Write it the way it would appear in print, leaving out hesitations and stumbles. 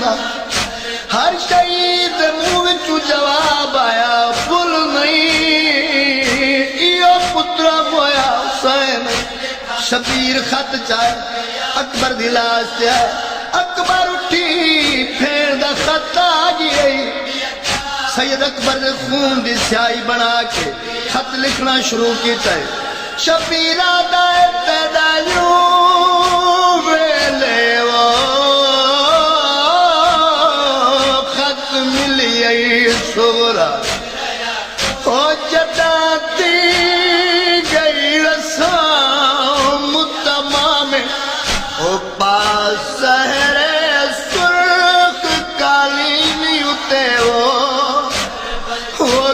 सा हर शहीद मुंह विचू जवाब आया फुल नहीं इो पुत्र होया हुसैन शबीर खत चाहे अकबर दी लाश से अकबर उठी फेर दा खत आ गई सैयद अकबर ने खून दी स्याही बना के खत लिखना शुरू किया शबीरा दाए पैदा वेले वो खत मिली सुगरा ओ जदा दी